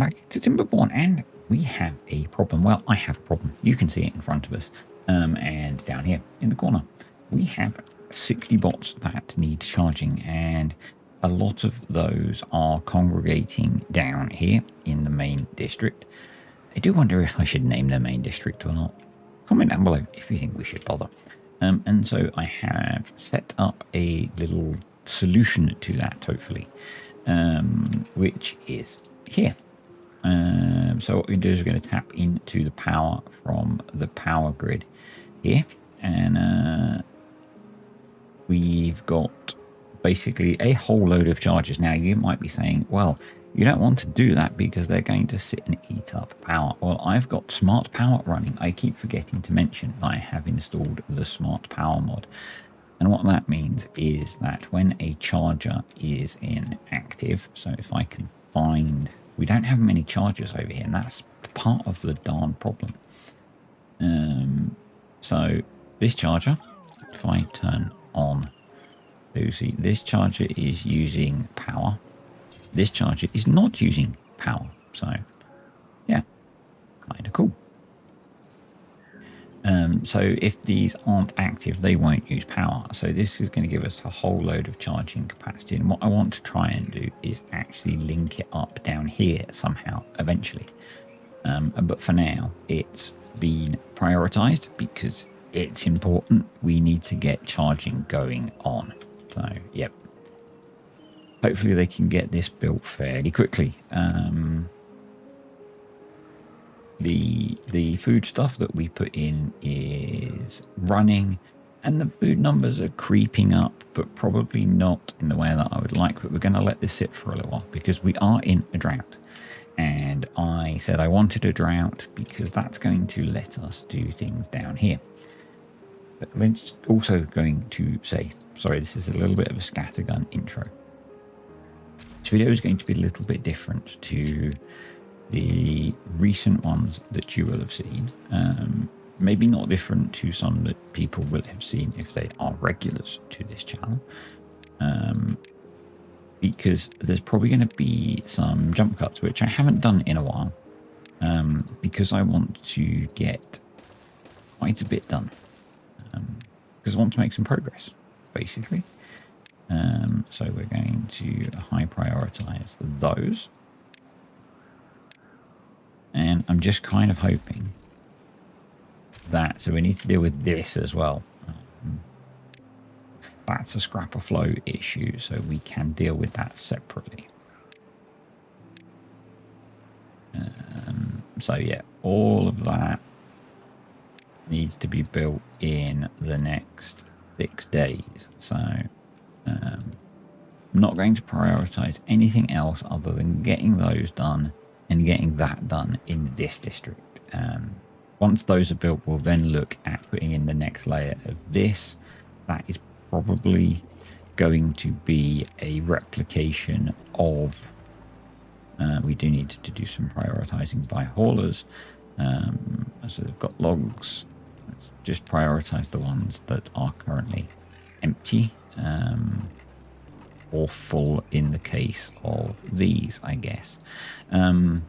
back to Timberborn, and we have a problem. Well, I have a problem. You can see it in front of us. And down here in the corner, we have 60 bots that need charging, and a lot of those are congregating down here in the main district. I do wonder if I should name the main district or not. Comment down below if you think we should bother. And so I have set up a little solution to that, hopefully, which is here. So what we do is we're going to tap into the power from the power grid here, and we've got basically a whole load of chargers. Now you might be saying, well, you don't want to do that because they're going to sit and eat up power. Well, I've got smart power running. I keep forgetting to mention I have installed the smart power mod. And what that means is that when a charger is inactive, so if I can find, we don't have many chargers over here, and that's part of the darn problem. So this charger, if I turn on, you see this charger is using power. This charger is not using power. So yeah, kind of cool. So if these aren't active, they won't use power. So this is going to give us a whole load of charging capacity. And what I want to try and do is actually link it up down here somehow eventually. But for now, it's been prioritized because it's important. We need to get charging going on. So, yep. Hopefully they can get this built fairly quickly. The food stuff that we put in is running, and the food numbers are creeping up, but probably not in the way that I would like. But we're going to let this sit for a little while because we are in a drought. And I said I wanted a drought because that's going to let us do things down here. But I'm also going to say, sorry, this is a little bit of a scattergun intro. This video is going to be a little bit different to the recent ones that you will have seen. Maybe not different to some that people will have seen if they are regulars to this channel. Because there's probably going to be some jump cuts, which I haven't done in a while, because I want to get quite a bit done, because I want to make some progress, basically. So we're going to high prioritize those. And I'm just kind of hoping that, so we need to deal with this as well. That's a scrapper flow issue, so we can deal with that separately. So yeah, all of that needs to be built in the next 6 days. So I'm not going to prioritize anything else other than getting those done and getting that done in this district. Once those are built, we'll then look at putting in the next layer of this. That is probably going to be a replication of, we do need to do some prioritizing by haulers. So we've got logs. Let's just prioritize the ones that are currently empty, or full in the case of these, I guess. That's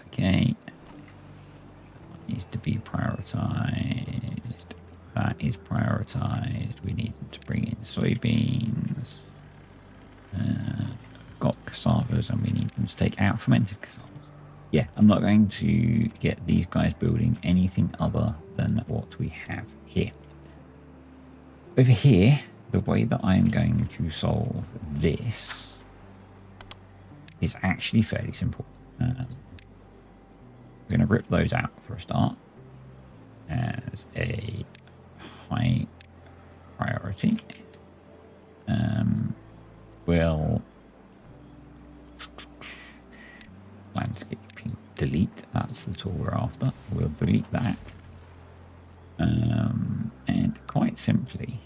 okay. That needs to be prioritized. That is prioritized. We need to bring in soybeans. Got cassavas, and we need them to take out fermented cassavas. Yeah, I'm not going to get these guys building anything other than what we have here. Over here, the way that I am going to solve this is actually fairly simple. We're going to rip those out for a start as a high priority. We'll landscaping delete, that's the tool we're after. We'll delete that. And quite simply,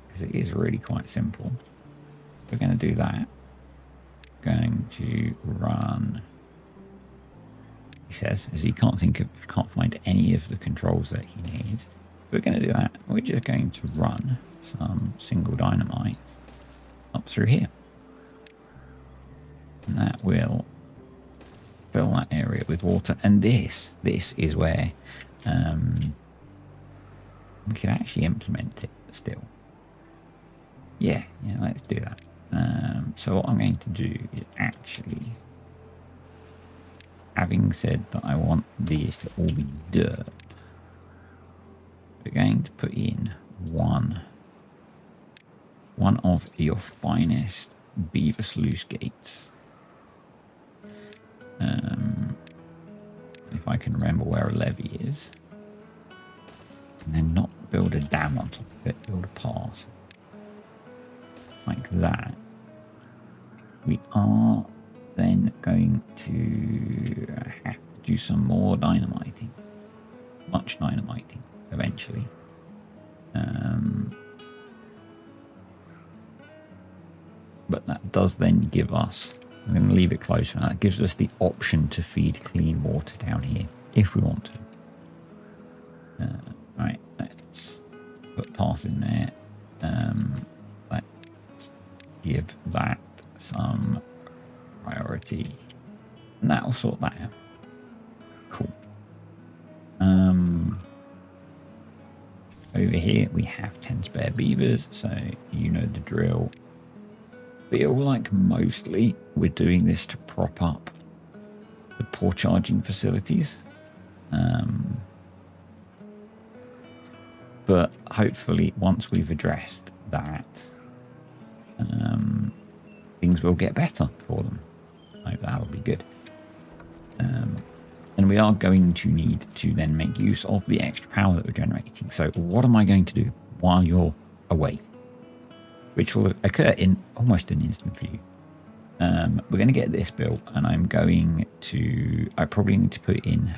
because it is really quite simple, we're going to do that. Going to run, he says, as he can't find any of the controls that he needs. We're going to do that. We're just going to run some single dynamite up through here. And that will fill that area with water. And this is where we could actually implement it still. Yeah, let's do that. So what I'm going to do is actually, having said that I want these to all be dirt, we're going to put in one of your finest beaver sluice gates. If I can remember where a levee is. And then not build a dam on top of it, build a pass. Like that. We are then going to have to do some more dynamiting. Much dynamiting, eventually. But that does then give us, I'm going to leave it close for now, that gives us the option to feed clean water down here, if we want to. Right, let's put path in there. Let's give that some priority. And that will sort that out. Cool. Over here we have 10 spare beavers, so you know the drill. Feel like mostly we're doing this to prop up the poor charging facilities. But hopefully once we've addressed that, things will get better for them. So that'll be good. And we are going to need to then make use of the extra power that we're generating. So what am I going to do while you're away? Which will occur in almost an instant for you. We're going to get this built, and I probably need to put in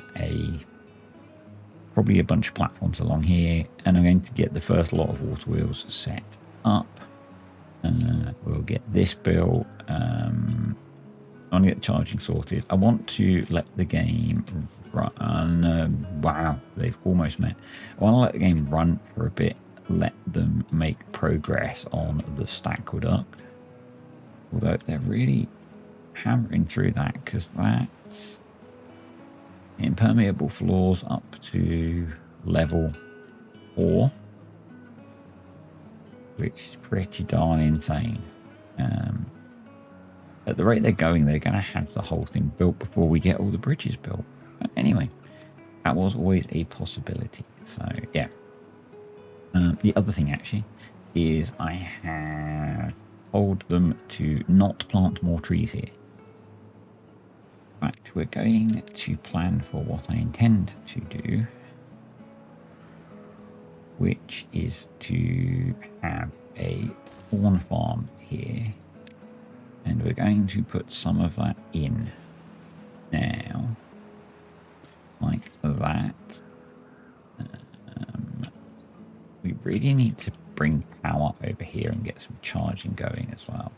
probably a bunch of platforms along here, and I'm going to get the first lot of water wheels set up. We'll get this built. I want to get the charging sorted. I want to let the game run. Wow, they've almost met. I want to let the game run for a bit, let them make progress on the STAQUADUCT. Although they're really hammering through that, because that's impermeable floors up to level 4, which is pretty darn insane. At the rate they're going to have the whole thing built before we get all the bridges built. But anyway, that was always a possibility. So yeah. The other thing actually is I have told them to not plant more trees here. In fact, we're going to plan for what I intend to do, which is to have a corn farm here. And we're going to put some of that in now, like that. We really need to bring power over here and get some charging going as well.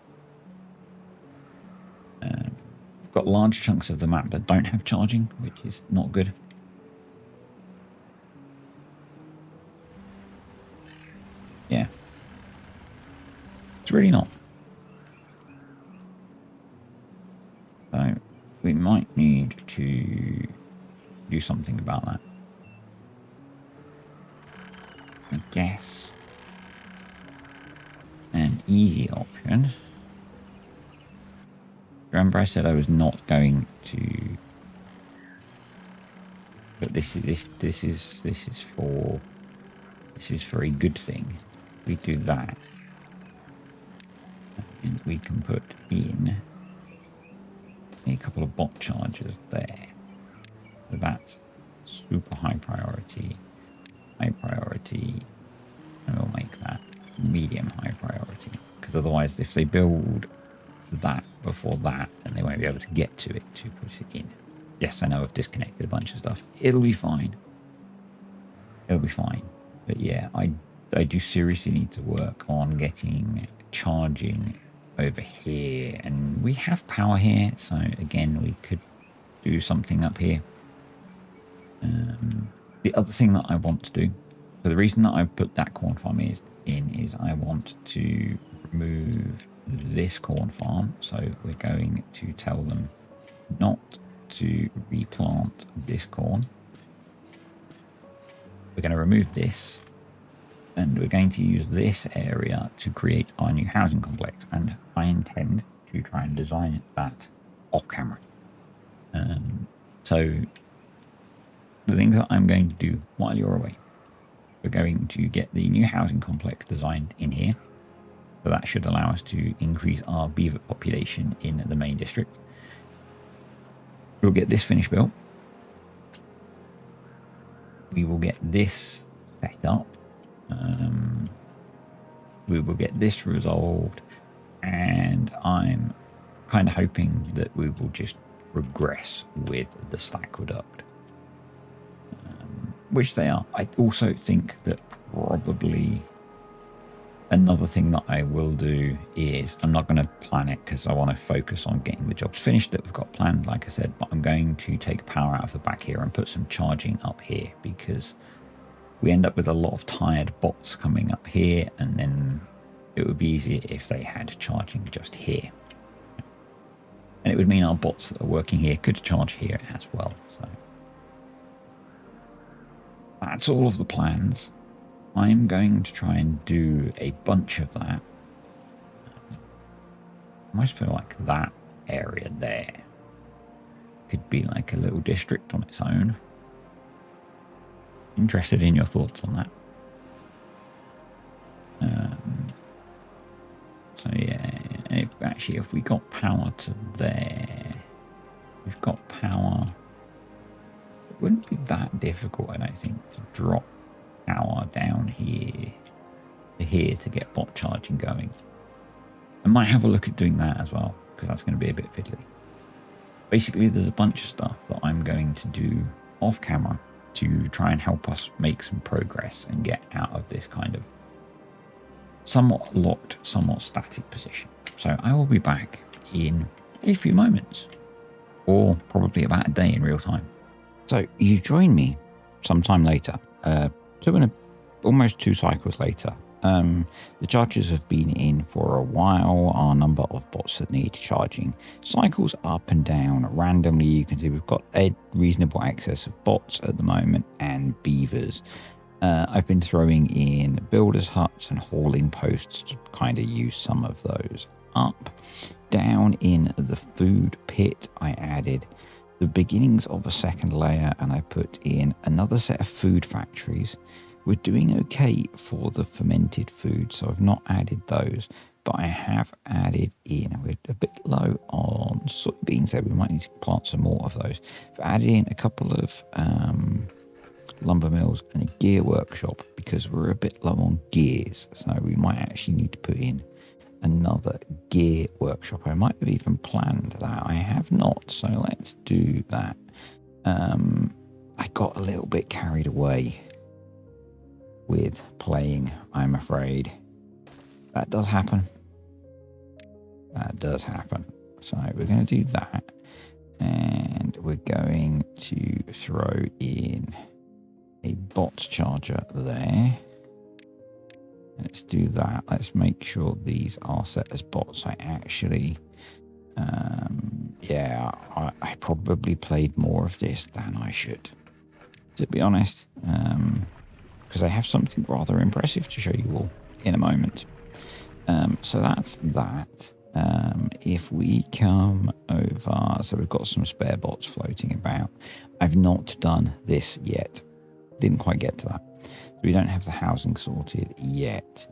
We've got large chunks of the map that don't have charging, which is not good. Yeah. It's really not. So we might need to do something about that. I guess an easy option. Remember I said I was not going to, but this is for a good thing. We do that, and we can put in a couple of bot chargers there. So that's super high priority, and we'll make that medium high priority, because otherwise if they build that before that, then they won't be able to get to it to put it in. Yes, I know I've disconnected a bunch of stuff. It'll be fine. It'll be fine. But yeah, I do seriously need to work on getting charging over here, and we have power here, so again we could do something up here. The other thing that I want to do, so the reason that I put that corn farm in is I want to remove this corn farm. So we're going to tell them not to replant this corn. We're going to remove this, and we're going to use this area to create our new housing complex. And I intend to try and design that off camera. So the things that I'm going to do while you're away, we're going to get the new housing complex designed in here. So that should allow us to increase our beaver population in the main district. We'll get this finished built. We will get this set up. We will get this resolved. And I'm kind of hoping that we will just progress with the STAQUADUCT. Which they are. I also think that probably another thing that I will do is, I'm not going to plan it because I want to focus on getting the jobs finished that we've got planned, like I said, but I'm going to take power out of the back here and put some charging up here, because we end up with a lot of tired bots coming up here, and then it would be easier if they had charging just here. And it would mean our bots that are working here could charge here as well. So that's all of the plans. I'm going to try and do a bunch of that. I almost feel like that area there could be like a little district on its own. Interested in your thoughts on that. So yeah, if we got power to there, we've got power. It wouldn't be that difficult, I don't think, to drop power down here to here to get bot charging going. I might have a look at doing that as well, because that's going to be a bit fiddly. Basically, there's a bunch of stuff that I'm going to do off camera to try and help us make some progress and get out of this kind of somewhat locked, somewhat static position. So I will be back in a few moments, or probably about a day in real time. So you join me sometime later, almost 2 cycles later. The chargers have been in for a while. Our number of bots that need charging cycles up and down randomly. You can see we've got a reasonable excess of bots at the moment and beavers. I've been throwing in builders' huts and hauling posts to kind of use some of those up. Down in the food pit, I added the beginnings of a second layer, and I put in another set of food factories. We're doing okay for the fermented food, so I've not added those, but I have added in, we're a bit low on soybeans, so we might need to plant some more of those. I've added in a couple of lumber mills and a gear workshop, because we're a bit low on gears, so we might actually need to put in another gear workshop. I might have even planned that. I have not, so let's do that. I got a little bit carried away with playing, I'm afraid. That does happen. That does happen. So we're going to do that, and we're going to throw in a bot charger there. Let's do that. Let's make sure these are set as bots. I actually, yeah, I probably played more of this than I should, to be honest, because I have something rather impressive to show you all in a moment. So that's that. If we come over, so we've got some spare bots floating about. I've not done this yet. Didn't quite get to that. We don't have the housing sorted yet.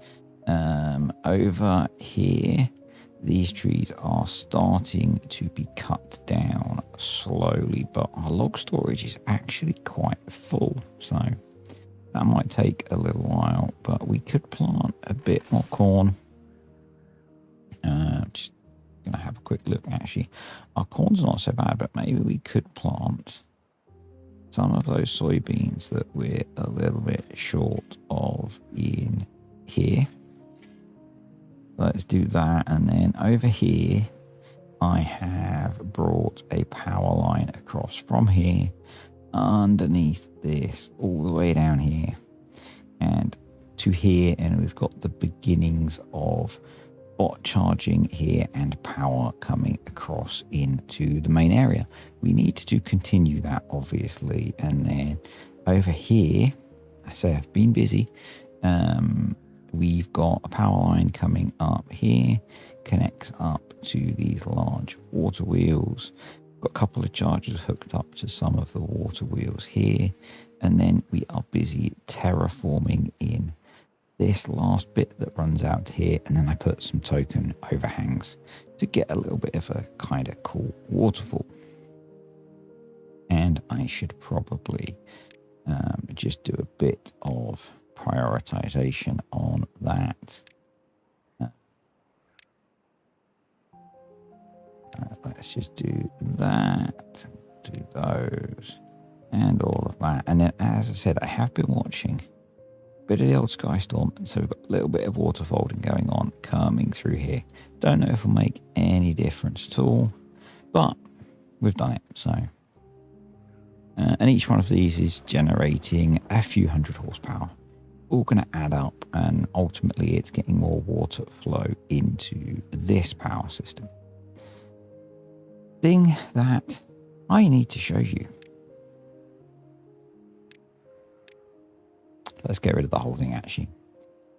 Over here, these trees are starting to be cut down slowly, but our log storage is actually quite full, so that might take a little while, but we could plant a bit more corn. Just gonna have a quick look. Actually, our corn's not so bad, but maybe we could plant some of those soybeans that we're a little bit short of in here. Let's do that. And then over here, I have brought a power line across from here underneath this all the way down here and to here, and we've got the beginnings of bot charging here and power coming across into the main area. We need to continue that, obviously. And then over here, I say I've been busy. We've got a power line coming up here, connects up to these large water wheels. Got a couple of chargers hooked up to some of the water wheels here. And then we are busy terraforming in this last bit that runs out here, and then I put some token overhangs to get a little bit of a kind of cool waterfall. And I should probably just do a bit of prioritization on that. Let's just do that, do those, and all of that. And then, as I said, I have been watching bit of the old Sky Storm, and so we've got a little bit of water folding going on coming through here. Don't know if it'll make any difference at all, but we've done it. So and each one of these is generating a few hundred horsepower, all going to add up, and ultimately it's getting more water flow into this power system. Thing that I need to show you, let's get rid of the whole thing actually,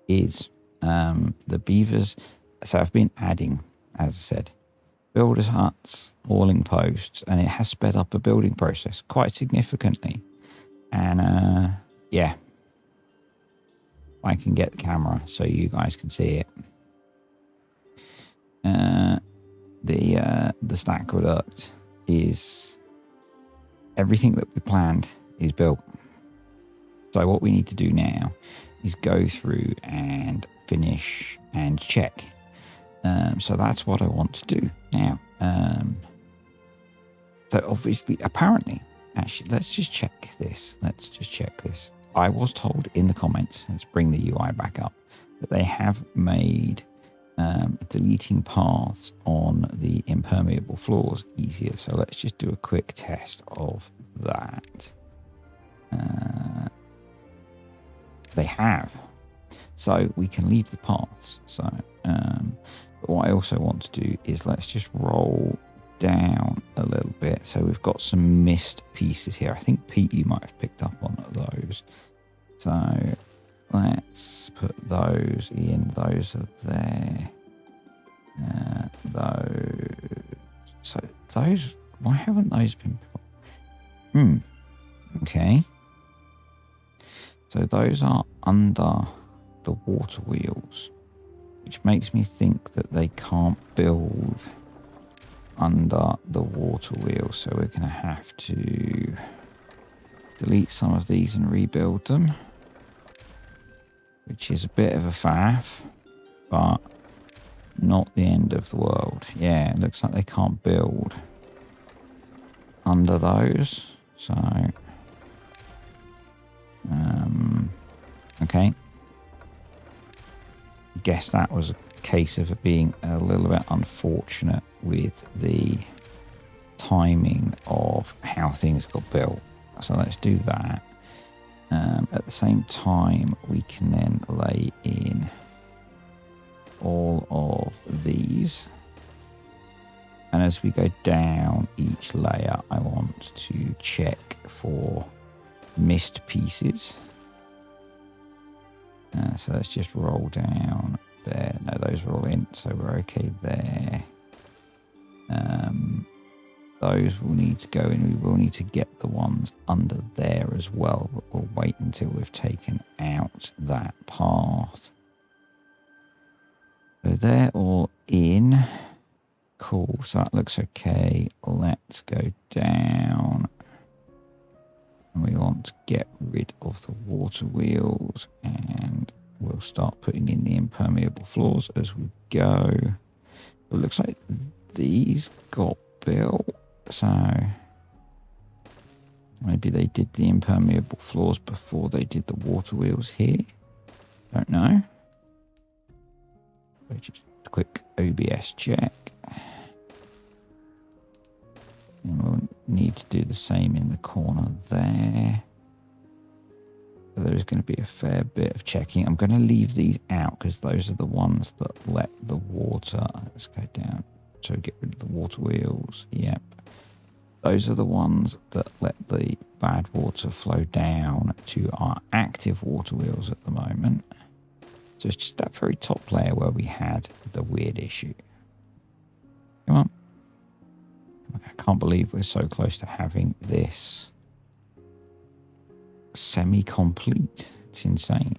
is the beavers. So I've been adding, as I said, builders huts, hauling posts, and it has sped up the building process quite significantly. And yeah, I can get the camera so you guys can see it. The STAQUADUCT is everything that we planned is built. So what we need to do now is go through and finish and check. So that's what I want to do now. So obviously, apparently, actually, let's just check this. I was told in the comments, let's bring the UI back up, that they have made deleting paths on the impermeable floors easier. So let's just do a quick test of that. They have. So we can leave the paths. So, but what I also want to do is let's just roll down a little bit. So we've got some missed pieces here. I think Pete, you might have picked up on those. So let's put those in. Those are there. Those. So those. Why haven't those been put? Okay. So those are under the water wheels, which makes me think that they can't build under the water wheels. So we're going to have to delete some of these and rebuild them, which is a bit of a faff, but not the end of the world. Yeah, it looks like they can't build under those. So, okay. I guess that was a case of it being a little bit unfortunate with the timing of how things got built. So let's do that. At the same time, we can then lay in all of these. And as we go down each layer, I want to check for missed pieces. So let's just roll down there. No, those are all in, so we're okay there. Those will need to go in. We will need to get the ones under there as well, but we'll wait until we've taken out that path. So they're all in. Cool, so that looks okay. Let's go down. And we want to get rid of the water wheels, and we'll start putting in the impermeable floors as we go. It looks like these got built, so maybe they did the impermeable floors before they did the water wheels here. Don't know. So just a quick OBS check. And we'll need to do the same in the corner there. There's going to be a fair bit of checking. I'm going to leave these out because those are the ones that let the water... Let's go down. So get rid of the water wheels. Yep. Those are the ones that let the bad water flow down to our active water wheels at the moment. So it's just that very top layer where we had the weird issue. Come on. I can't believe we're so close to having this semi-complete. It's insane.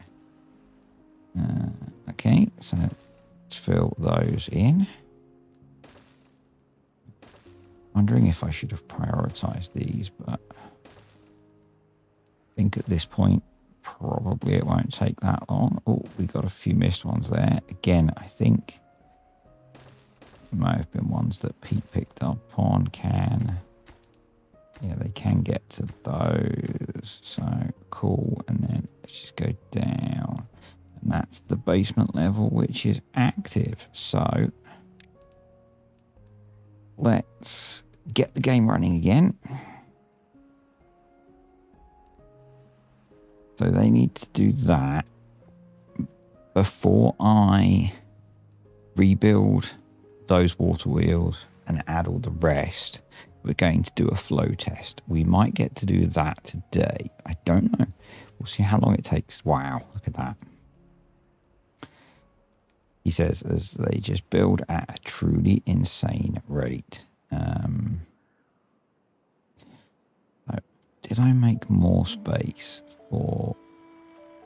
Okay, so let's fill those in. Wondering if I should have prioritized these, but I think at this point probably it won't take that long. Oh, we got a few missed ones there. Again, I think there might have been ones that Pete picked up on. Yeah, they can get to those. So cool. And then let's just go down. And that's the basement level, which is active. So let's get the game running again. So they need to do that before I rebuild those water wheels and add all the rest. We're going to do a flow test. We might get to do that today. I don't know. We'll see how long it takes. Wow, look at that. He says, as they just build at a truly insane rate. Did I make more space for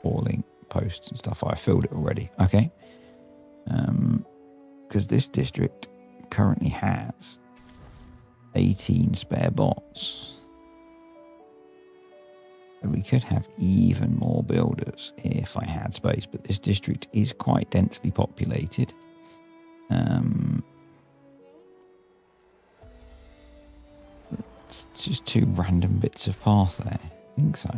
hauling posts and stuff? I filled it already. Okay. Because this district currently has 18 spare bots. We could have even more builders if I had space, but this district is quite densely populated. It's just two random bits of path there. I think so.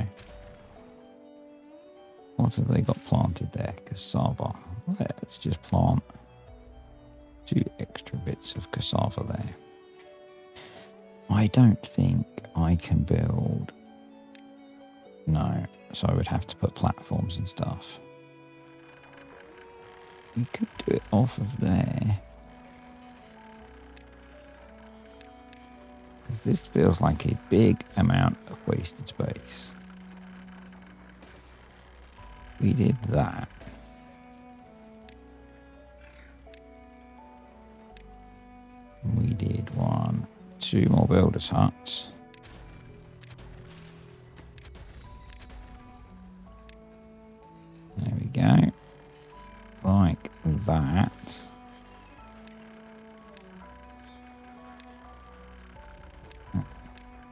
What have they got planted there? Cassava. Let's just plant 2 extra bits of cassava there. I don't think I can build... No, so I would have to put platforms and stuff. We could do it off of there. Because this feels like a big amount of wasted space. We did that. We did 1, 2 more builders' huts. There we go. Like that.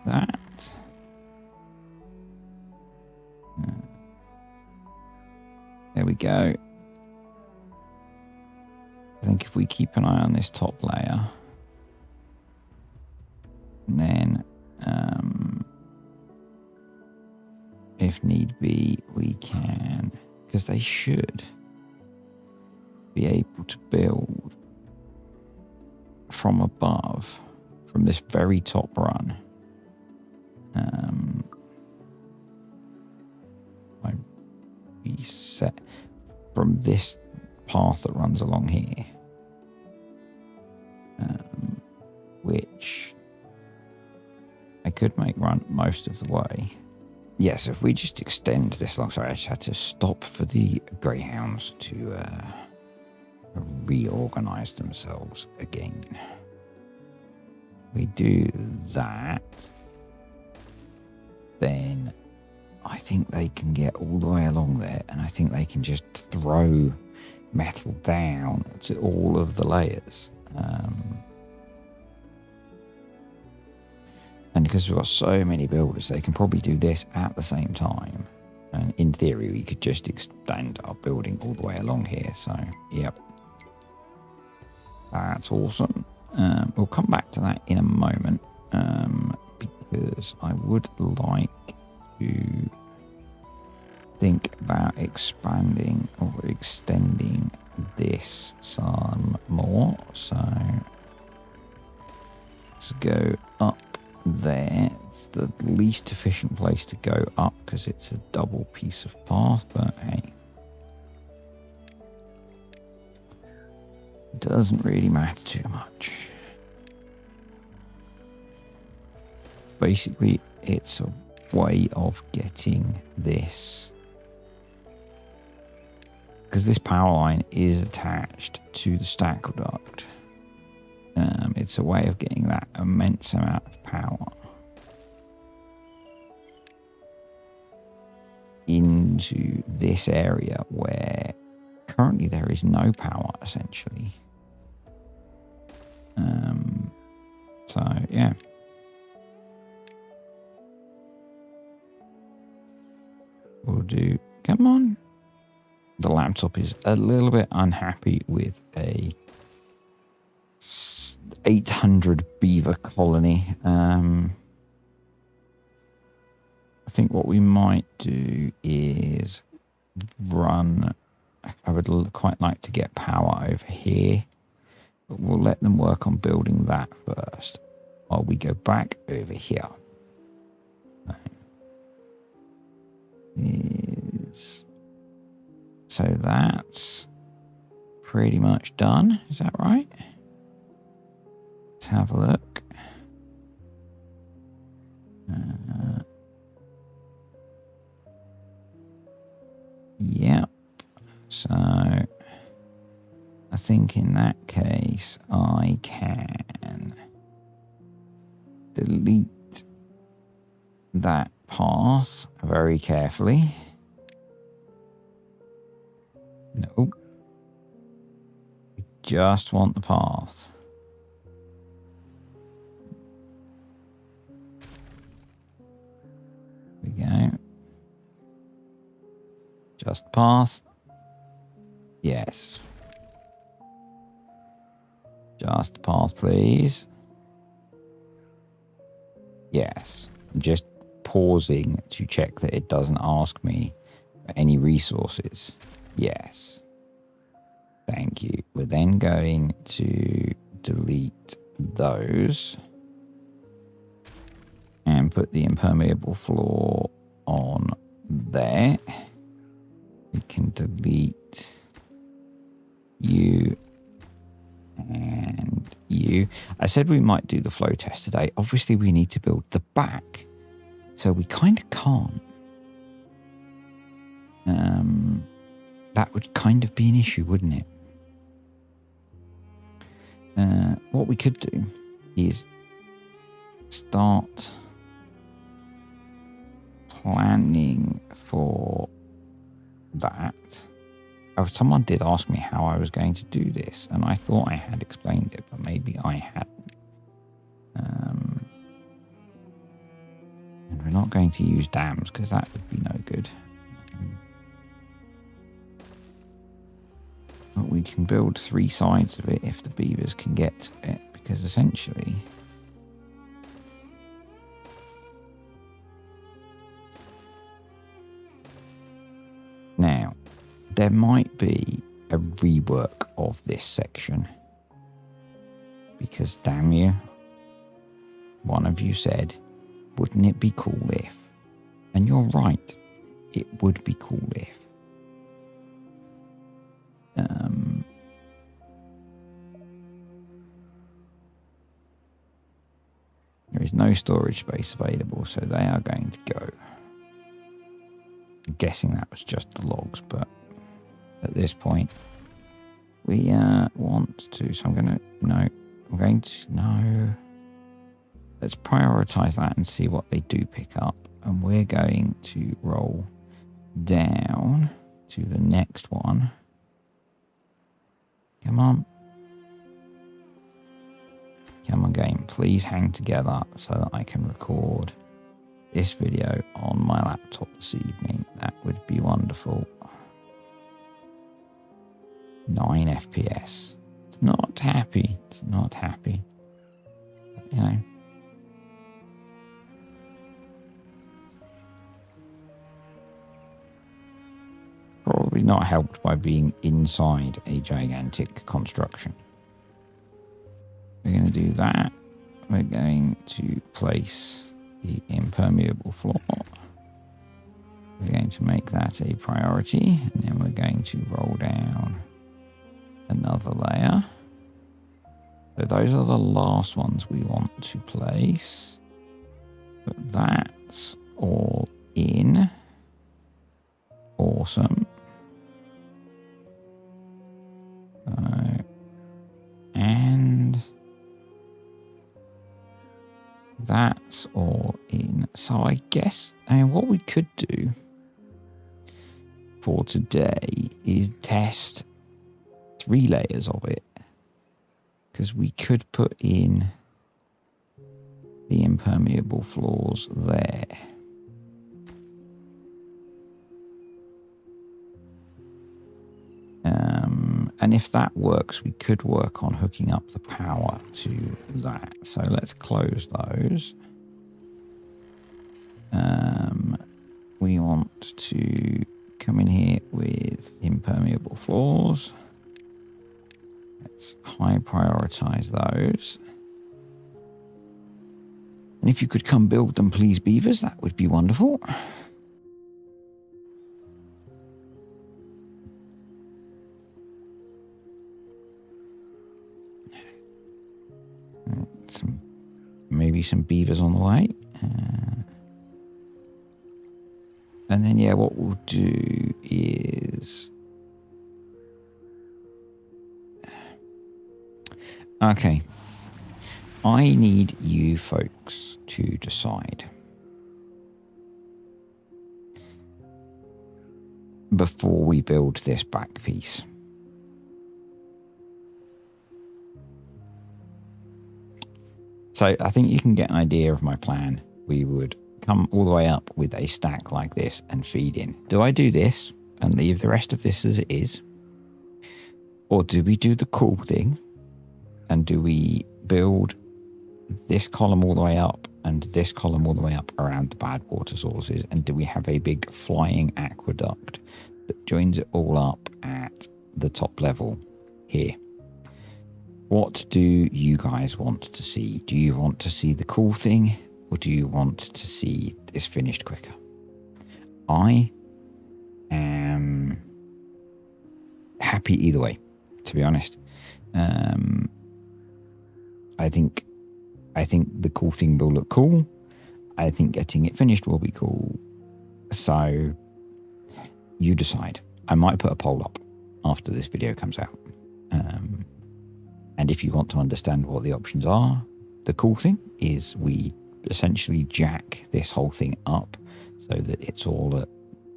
That. There we go. I think if we keep an eye on this top layer, and then if need be, we can, because they should be able to build from above, from this very top run. I reset from this path that runs along here, which I could make run most of the way. Yes, if we just extend this long, sorry, I just had to stop for the greyhounds to reorganize themselves again. We do that, then I think they can get all the way along there, and I think they can just throw metal down to all of the layers. And because we've got so many builders, they can probably do this at the same time. And in theory, we could just extend our building all the way along here. So, yep. That's awesome. We'll come back to that in a moment. Because I would like to think about expanding or extending this some more. So let's go up there. It's the least efficient place to go up because it's a double piece of path, but hey. Doesn't really matter too much. Basically, it's a way of getting this, because this power line is attached to the STAQUADUCT. It's a way of getting that immense amount of power into this area where currently there is no power, essentially. So, yeah. We'll do... Come on. The laptop is a little bit unhappy with a 800 beaver colony. I think what we might do is run... I would quite like to get power over here, but we'll let them work on building that first while we go back over here. So that's pretty much done. Is that right? Let's have a look. Yep. So I think in that case I can delete that path very carefully. Nope. We just want the path. There we go. Just the path. Yes. Just the path, please. Yes. I'm just pausing to check that it doesn't ask me for any resources. Yes. Thank you. We're then going to delete those and put the impermeable floor on there. We can delete you and you. I said we might do the flow test today. Obviously, we need to build the back, so we kind of can't. That would kind of be an issue, wouldn't it? What we could do is start planning for that. Oh, someone did ask me how I was going to do this, and I thought I had explained it, but maybe I hadn't. And we're not going to use dams because that would be no good. But we can build 3 sides of it if the beavers can get to it, because essentially now there might be a rework of this section, because damn you, one of you said, wouldn't it be cool if? And you're right, it would be cool if. There is no storage space available, so they are going to go. I'm guessing that was just the logs, but at this point, we want to. So I'm going to no. Let's prioritize that and see what they do pick up, and we're going to roll down to the next one. Come on. Come on, game. Please hang together so that I can record this video on my laptop this evening. That would be wonderful. 9 FPS. It's not happy. It's not happy. But, you know. Probably not helped by being inside a gigantic construction. We're going to do that we're going to place the impermeable floor. We're going to make that a priority, and then we're going to roll down another layer. So those are the last ones we want to place. But that's all in. Awesome. And that's all in. So I guess, what we could do for today is test 3 layers of it, because we could put in the impermeable floors there. And if that works, we could work on hooking up the power to that. So let's close those. We want to come in here with impermeable floors. Let's high prioritize those. And if you could come build them, please, beavers, that would be wonderful. Maybe some beavers on the way. And then, yeah, what we'll do is... Okay. I need you folks to decide. Before we build this back piece. So I think you can get an idea of my plan. We would come all the way up with a stack like this and feed in. Do I do this and leave the rest of this as it is? Or do we do the cool thing? And do we build this column all the way up and this column all the way up around the bad water sources? And do we have a big flying aqueduct that joins it all up at the top level here? What do you guys want to see? Do you want to see the cool thing, or do you want to see this finished quicker? I am happy either way, to be honest. I think the cool thing will look cool. I think getting it finished will be cool. So you decide. I might put a poll up after this video comes out. And if you want to understand what the options are, the cool thing is we essentially jack this whole thing up so that it's all at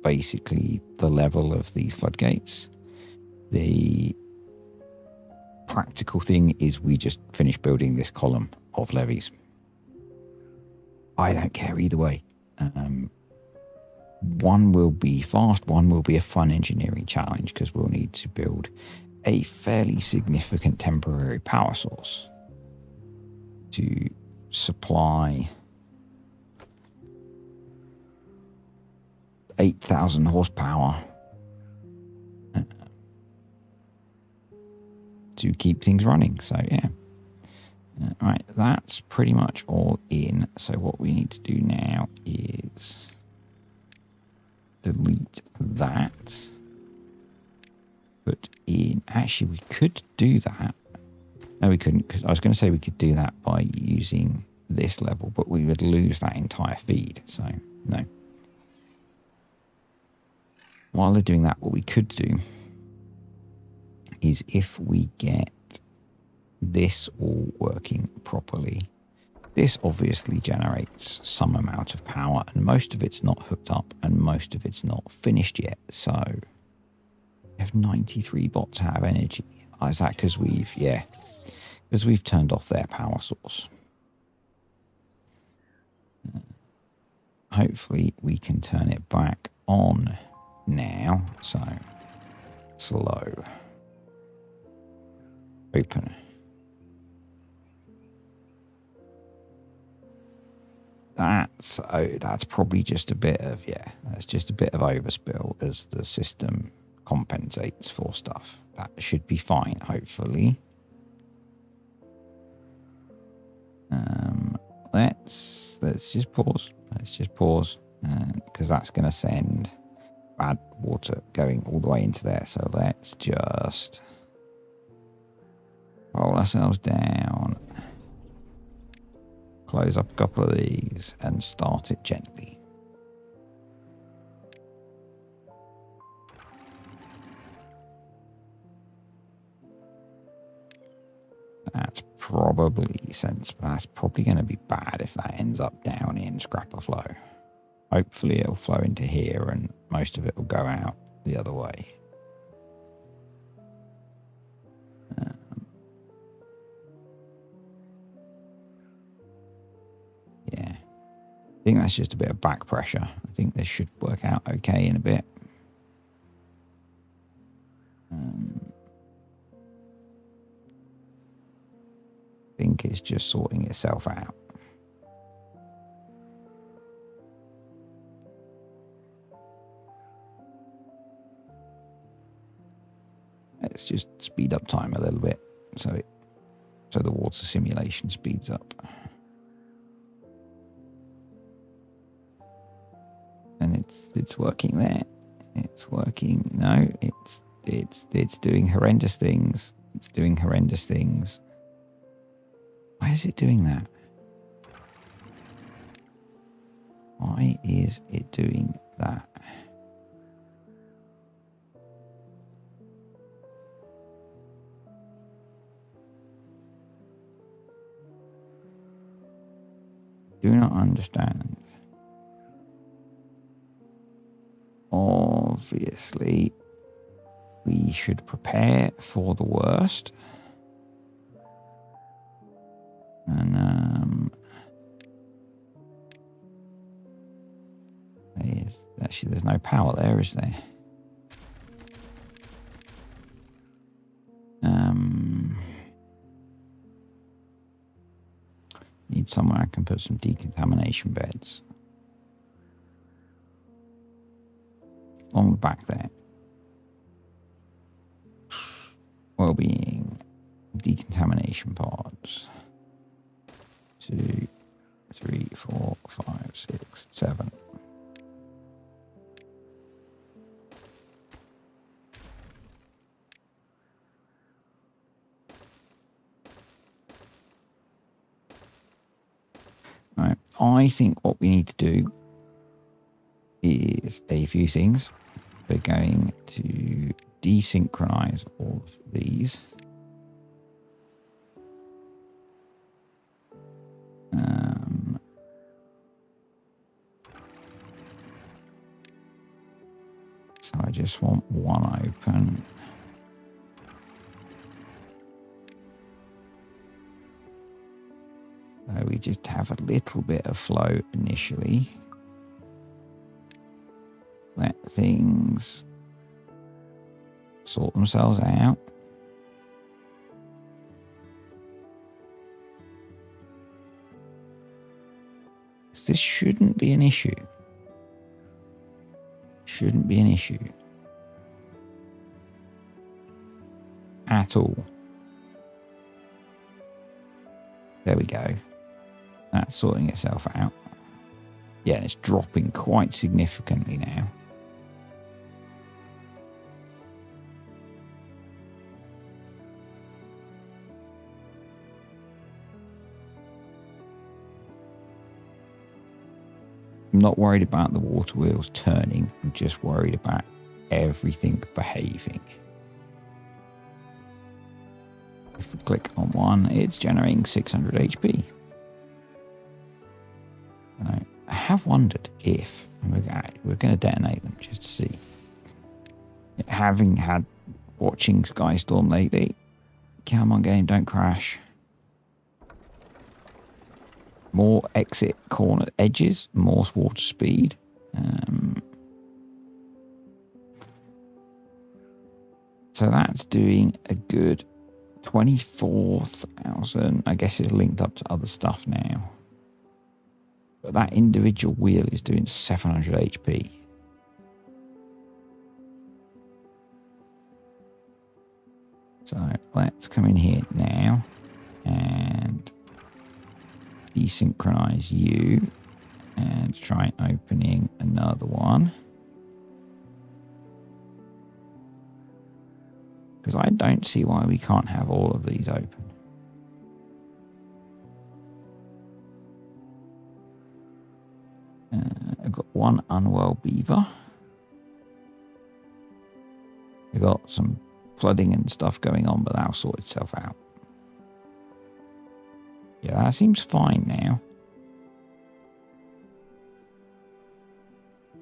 basically the level of these floodgates. The practical thing is we just finish building this column of levees. I don't care either way. One will be fast, one will be a fun engineering challenge, because we'll need to build a fairly significant temporary power source to supply 8,000 horsepower to keep things running. So yeah, right, that's pretty much all in. So what we need to do now is delete that. Put in, actually we could do that. No, we couldn't, because I was going to say we could do that by using this level, but we would lose that entire feed. So no. While they're doing that, what we could do is, if we get this all working properly, this obviously generates some amount of power, and most of it's not hooked up and most of it's not finished yet. So we have 93 bots out of energy. Oh, is that because we've turned off their power source? Hopefully we can turn it back on now. So slow. Open. That's probably just a bit of, that's just a bit of overspill as the system compensates for stuff. That should be fine, hopefully. just pause. Let's just pause. Because that's going to send bad water going all the way into there. So let's just roll ourselves down, close up a couple of these, and start it gently. That's probably that's probably going to be bad if that ends up down in scrapper flow. Hopefully it'll flow into here and most of it will go out the other way. Yeah, I think that's just a bit of back pressure. I think this should work out okay in a bit. I think it's just sorting itself out. Let's just speed up time a little bit so the water simulation speeds up. And it's working there. It's working. No, it's doing horrendous things. It's doing horrendous things. Why is it doing that? Why is it doing that? Do not understand. Obviously, we should prepare for the worst. And actually there's no power there, is there? Need somewhere I can put some decontamination beds. Along the back there. Wellbeing. Decontamination pods. 2, 3, 4, 5, 6, 7. Right. I think what we need to do is a few things. We're going to desynchronize all of these. So I just want one open. So we just have a little bit of flow initially. Let things sort themselves out. This shouldn't be an issue. Shouldn't be an issue. At all. There we go. That's sorting itself out. Yeah, it's dropping quite significantly now. I'm not worried about the water wheels turning. I'm just worried about everything behaving. If we click on one, it's generating 600 HP. I have wondered if we're going to detonate them just to see. Having had watching Skystorm lately, come on game, don't crash. More exit corner edges, more water speed. So that's doing a good 24,000. I guess it's linked up to other stuff now. But that individual wheel is doing 700 HP. So let's come in here now and desynchronize you and try opening another one. Because I don't see why we can't have all of these open. I've got one unwell beaver. We've got some flooding and stuff going on, but that'll sort itself out. Yeah, that seems fine now.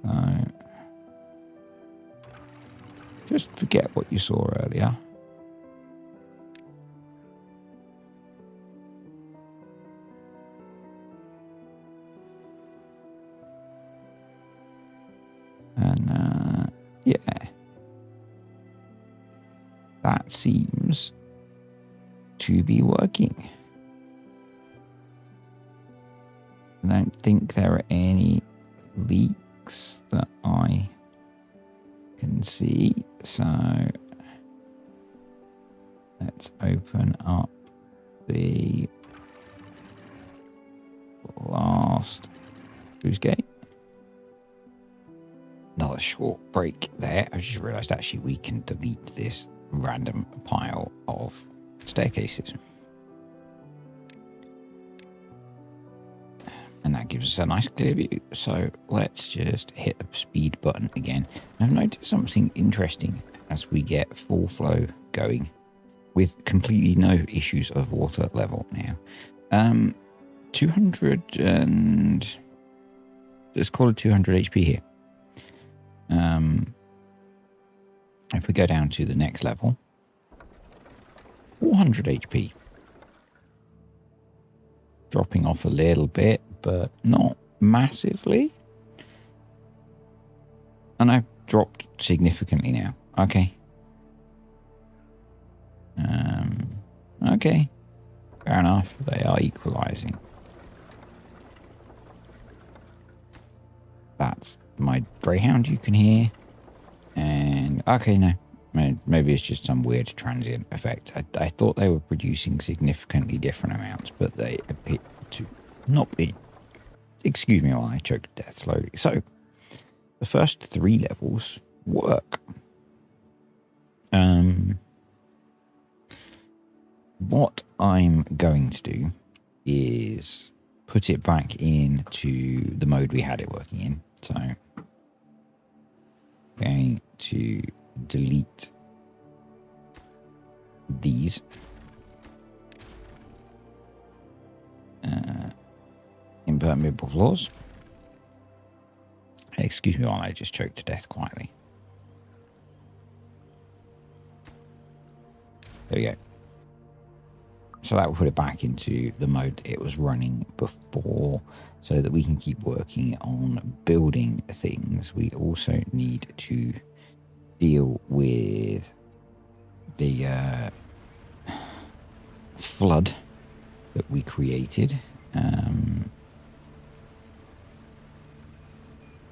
So, just forget what you saw earlier. And, yeah. That seems to be working. I don't think there are any leaks that I can see. So let's open up the last sluice gate. Another short break there. I just realized actually we can delete this random pile of staircases. And that gives us a nice clear view. So let's just hit the speed button again. And I've noticed something interesting as we get full flow going with completely no issues of water level now. 200 and let's call it 200 HP here. If we go down to the next level, 400 HP. Dropping off a little bit, but not massively. And I've dropped significantly now. Okay. Okay. Fair enough. They are equalizing. That's my greyhound you can hear. And okay, no. Maybe it's just some weird transient effect. I thought they were producing significantly different amounts, but they appear to not be. Excuse me while I choke to death slowly. So, the first 3 levels work. What I'm going to do is put it back into the mode we had it working in. So, going to delete these impermeable floors. Excuse me while I just choked to death quietly. There we go. So that will put it back into the mode it was running before, so that we can keep working on building things. We also need to deal with the flood that we created.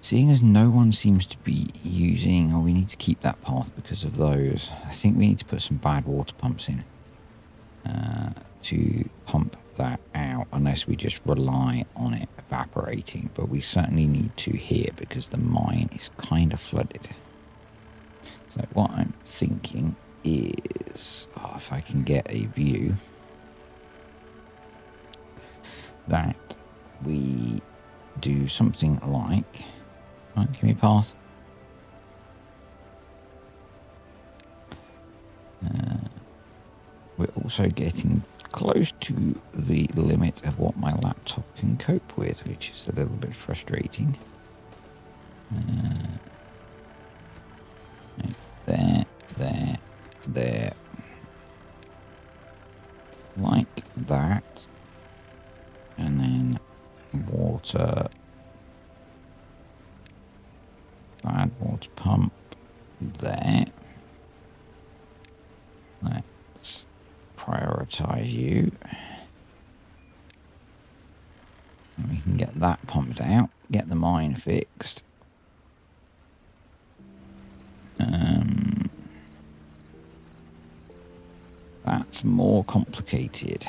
Seeing as no one seems to be using, or we need to keep that path because of those, I think we need to put some bad water pumps in to pump that out, unless we just rely on it evaporating. But we certainly need to here because the mine is kind of flooded. So what I'm thinking is, if I can get a view, that we do something like, right, give me a path. We're also getting close to the limit of what my laptop can cope with, which is a little bit frustrating. There. Like that. And then water. Bad water pump there. Let's prioritize you. And we can get that pumped out, get the mine fixed. That's more complicated.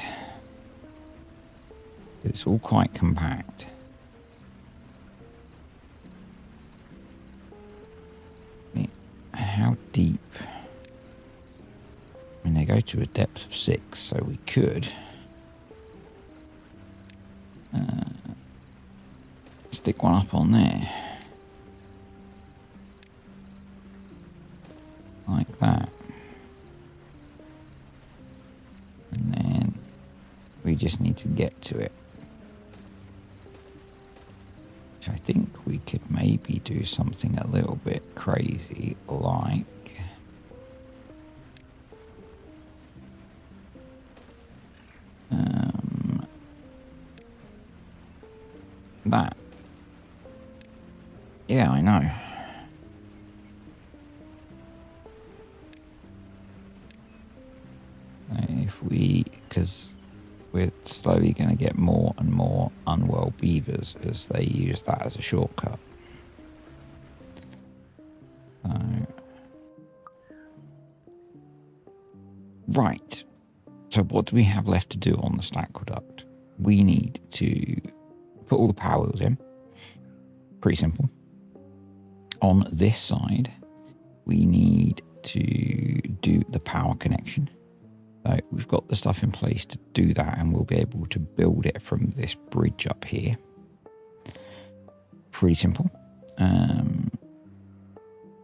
It's all quite compact. How deep? I mean, they go to a depth of 6, so we could stick one up on there. Like that. And then we just need to get to it. Which I think we could maybe do something a little bit crazy, like that. Yeah, I know. If we, because we're slowly going to get more and more unwell beavers as they use that as a shortcut. So, right. So what do we have left to do on the STAQUADUCT? We need to put all the power wheels in. Pretty simple. On this side, we need to do the power connection. So we've got the stuff in place to do that, and we'll be able to build it from this bridge up here. Pretty simple.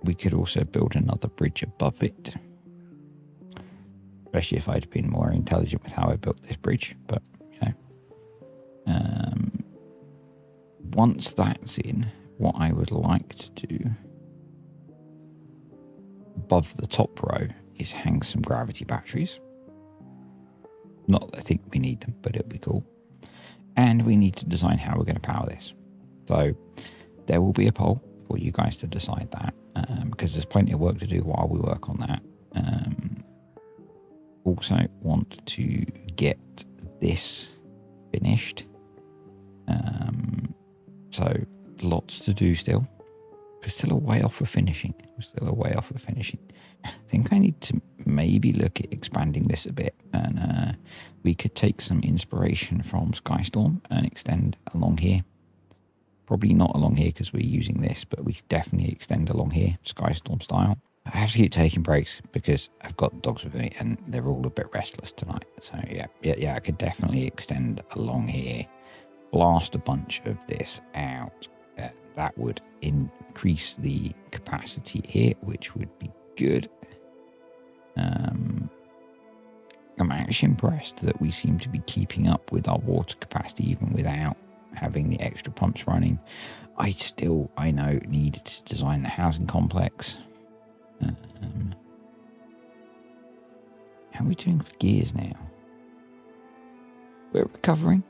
We could also build another bridge above it. Especially if I'd been more intelligent with how I built this bridge. But, you know. Once that's in, what I would like to do above the top row is hang some gravity batteries. Not that I think we need them, but it'll be cool. And we need to design how we're going to power this. So there will be a poll for you guys to decide that, because there's plenty of work to do while we work on that. Also want to get this finished. So lots to do still. We're still a way off of finishing. I think I need to maybe look at expanding this a bit, and we could take some inspiration from Skystorm and extend along here. Probably not along here because we're using this, but we could definitely extend along here, Skystorm style. I have to keep taking breaks because I've got dogs with me and they're all a bit restless tonight. So yeah, I could definitely extend along here, blast a bunch of this out. That would increase the capacity here, which would be good. I'm actually impressed that we seem to be keeping up with our water capacity even without having the extra pumps running. I know, needed to design the housing complex. How are we doing for gears now? We're recovering,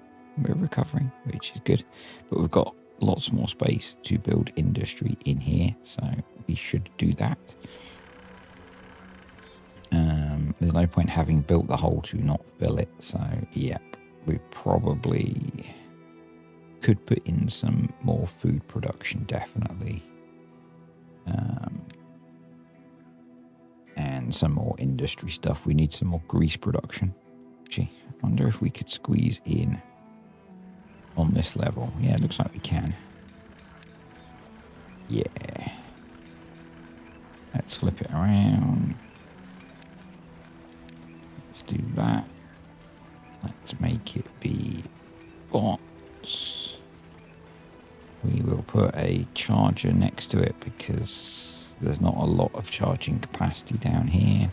which is good. But we've got lots more space to build industry in here, so we should do that. There's no point having built the hole to not fill it, so yeah, we probably could put in some more food production, definitely. And some more industry stuff. We need some more grease production. Gee, I wonder if we could squeeze in on this level. Yeah, it looks like we can. Yeah. Let's flip it around. Let's do that. Let's make it be bots. We will put a charger next to it because there's not a lot of charging capacity down here.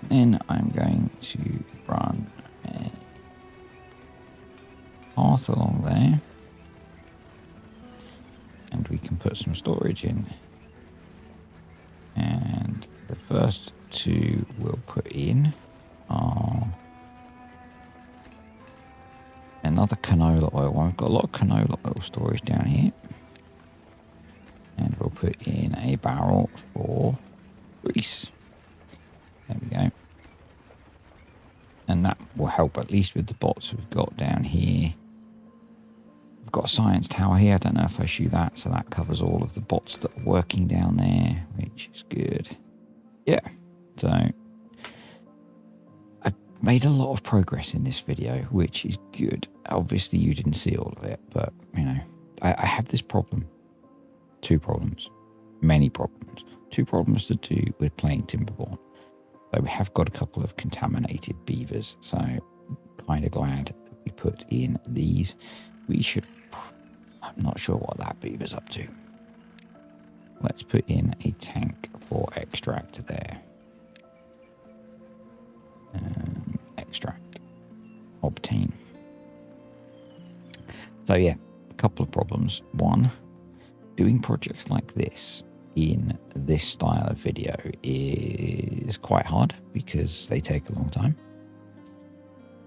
Then I'm going to run a path along there, and we can put some storage in. And the first two we'll put in are another canola oil one. We've got a lot of canola oil storage down here. And we'll put in a barrel for grease. There we go. And that will help at least with the bots we've got down here. We've got a science tower here. I don't know if I shoot that. So that covers all of the bots that are working down there, which is good. Yeah. So made a lot of progress in this video, which is good. Obviously, you didn't see all of it, but, you know, I have this problem. 2 problems. Many problems. 2 problems to do with playing Timberborn. So we have got a couple of contaminated beavers, so kind of glad we put in these. We should... I'm not sure what that beaver's up to. Let's put in a tank for extract there. Extract. Obtain. So yeah, a couple of problems. One, doing projects like this in this style of video is quite hard because they take a long time.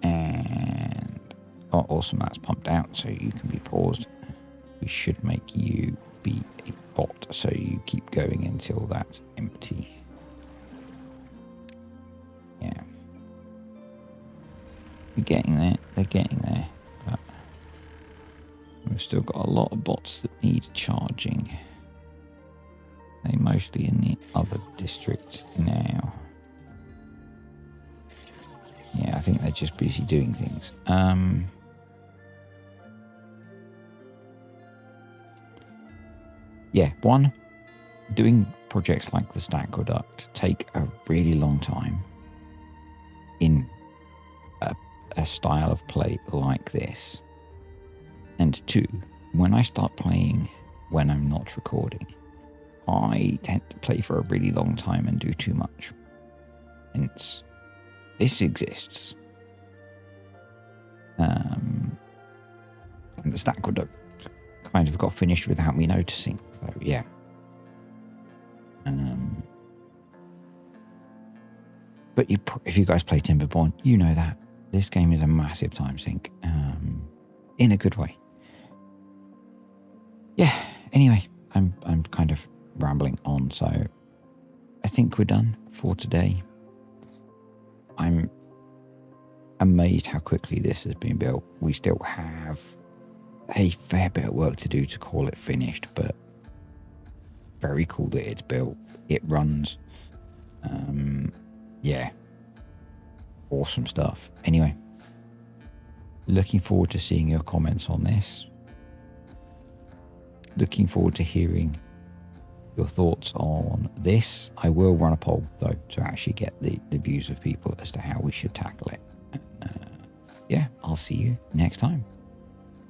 And oh, awesome, that's pumped out, so you can be paused. We should make you be a bot, so you keep going until that's empty. Yeah. They're getting there, they're getting there. But we've still got a lot of bots that need charging. They're mostly in the other district now. Yeah, I think they're just busy doing things. Yeah, one, doing projects like the STAQUADUCT take a really long time in a style of play like this. And 2, when I start playing when I'm not recording, I tend to play for a really long time and do too much. Hence, this exists. And the STAQUADUCT kind of got finished without me noticing. So, yeah. But if you guys play Timberborn, you know that this game is a massive time sink. In a good way. Yeah, anyway, I'm kind of rambling on, so I think we're done for today. I'm amazed how quickly this has been built. We still have a fair bit of work to do to call it finished, but very cool that it's built. It runs. Yeah, awesome stuff. Anyway, looking forward to seeing your comments on this. Looking forward to hearing your thoughts on this. I will run a poll though to actually get the views of people as to how we should tackle it. Yeah, I'll see you next time.